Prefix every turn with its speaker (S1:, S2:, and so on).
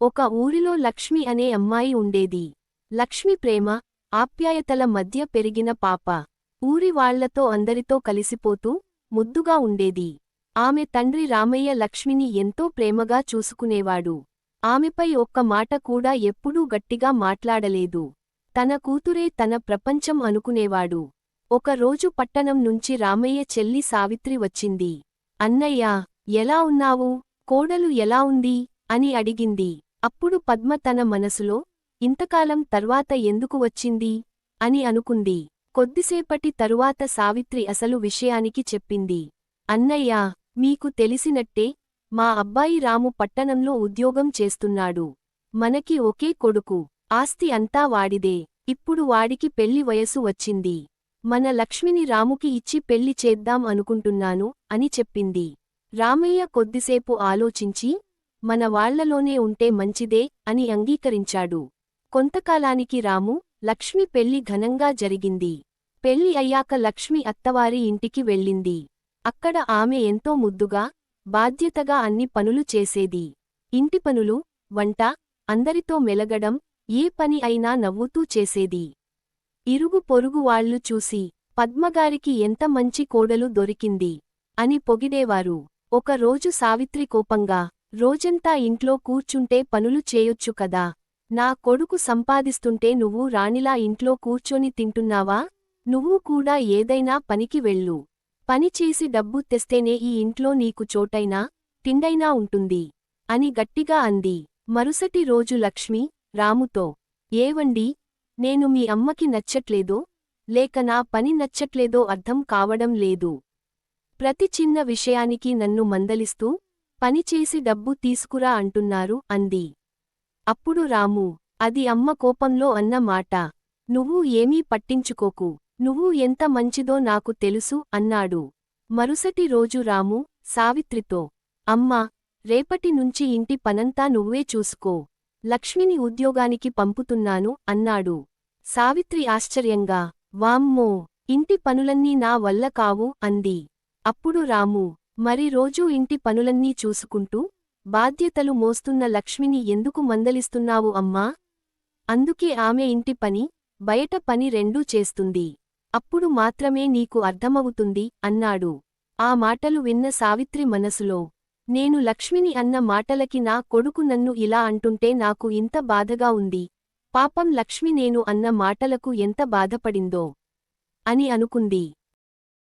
S1: ఒక ఊరిలో లక్ష్మి అనే అమ్మాయి ఉండేది. లక్ష్మి ప్రేమ, ఆప్యాయతల మధ్య పెరిగిన పాప. ఊరి వాళ్లతో అందరితో కలిసిపోతూ, ముద్దుగా ఉండేది. ఆమె తండ్రి రామయ్య లక్ష్మిని ఎంతో ప్రేమగా చూసుకునేవాడు. ఆమెపై ఒక్క మాట కూడా ఎప్పుడూ గట్టిగా మాట్లాడలేదు. తన కూతురే తన ప్రపంచం అనుకునేవాడు. ఒకరోజు పట్టణం నుంచి రామయ్య చెల్లి సావిత్రి వచ్చింది. అన్నయ్యా, ఎలా ఉన్నావు? కోడలు ఎలా ఉంది? అని అడిగింది. అప్పుడు పద్మ తన మనసులో, ఇంతకాలం తర్వాత ఎందుకు వచ్చింది? అని అనుకుంది. కొద్దిసేపటి తరువాత సావిత్రి అసలు విషయానికి చెప్పింది. అన్నయ్యా, మీకు తెలిసినట్టే, మా అబ్బాయి రాము పట్టణంలో ఉద్యోగం చేస్తున్నాడు. మనకి ఒకే కొడుకు. ఆస్తి అంతా వాడిదే. ఇప్పుడు వాడికి పెళ్లి వయసు వచ్చింది. మన లక్ష్మిని రాముకి ఇచ్చి పెళ్లి చేద్దాం అనుకుంటున్నాను అని చెప్పింది. రామయ్య కొద్దిసేపు ఆలోచించి, మన వాళ్లలోనే ఉంటే మంచిదే అని అంగీకరించాడు. కొంతకాలానికి రాము, లక్ష్మి పెళ్లి ఘనంగా జరిగింది. పెళ్లి అయ్యాక లక్ష్మి అత్తవారి ఇంటికి వెళ్ళింది. అక్కడ ఆమె ఎంతో ముద్దుగా, బాధ్యతగా అన్ని పనులు చేసేది. ఇంటి పనులు, వంట, అందరితో మెలగడం, ఏ పని అయినా నవ్వుతూ చేసేది. ఇరుగు పొరుగు వాళ్లు చూసి, పద్మగారికి ఎంత మంచి కోడలు దొరికింది అని పొగిడేవారు. ఒక రోజు సావిత్రి కోపంగా, రోజంతా ఇంట్లో కూర్చుంటే పనులు చేయొచ్చు కదా. నా కొడుకు సంపాదిస్తుంటే నువ్వు రాణిలా ఇంట్లో కూర్చొని తింటున్నావా? నువ్వు కూడా ఏదైనా పనికి వెళ్ళు. పనిచేసి డబ్బు తెస్తేనే ఈ ఇంట్లో నీకు చోటైనా, తిండైనా ఉంటుంది అని గట్టిగా అంది. మరుసటి రోజు లక్ష్మి, రాముతో, ఏవండీ, నేను మీ అమ్మకి నచ్చట్లేదో, లేక నా పని నచ్చట్లేదో అర్థం కావడం లేదు. ప్రతి చిన్న విషయానికి నన్ను మందలిస్తూ, పనిచేసి డబ్బు తీసుకురా అంటున్నారు అంది. అప్పుడు రాము, అది అమ్మ కోపంలో అన్న మాట. నువ్వు ఏమీ పట్టించుకోకు. నువ్వు ఎంత మంచిదో నాకు తెలుసు అన్నాడు. మరుసటి రోజు రాము, సావిత్రితో, అమ్మా, రేపటి నుంచి ఇంటి పనంతా నువ్వే చూసుకో. లక్ష్మిని ఉద్యోగానికి పంపుతున్నాను అన్నాడు. సావిత్రి ఆశ్చర్యంగా, వామ్మో, ఇంటి పనులన్నీ నా వల్ల కావు అంది. అప్పుడు రాము, మరి రోజూ ఇంటి పనులన్నీ చూసుకుంటూ, బాధ్యతలు మోస్తున్న లక్ష్మిని ఎందుకు మందలిస్తున్నావు అమ్మా? అందుకే ఆమె ఇంటి పని, బయట పని రెండూ చేస్తుంది. అప్పుడు మాత్రమే నీకు అర్థమవుతుంది అన్నాడు. ఆ మాటలు విన్న సావిత్రి మనసులో, నేను లక్ష్మిని అన్న మాటలకి నా కొడుకు నన్ను ఇలా అంటుంటే నాకు ఇంత బాధగా ఉంది. పాపం లక్ష్మి నేను అన్న మాటలకు ఎంత బాధపడిందో అని అనుకుంది.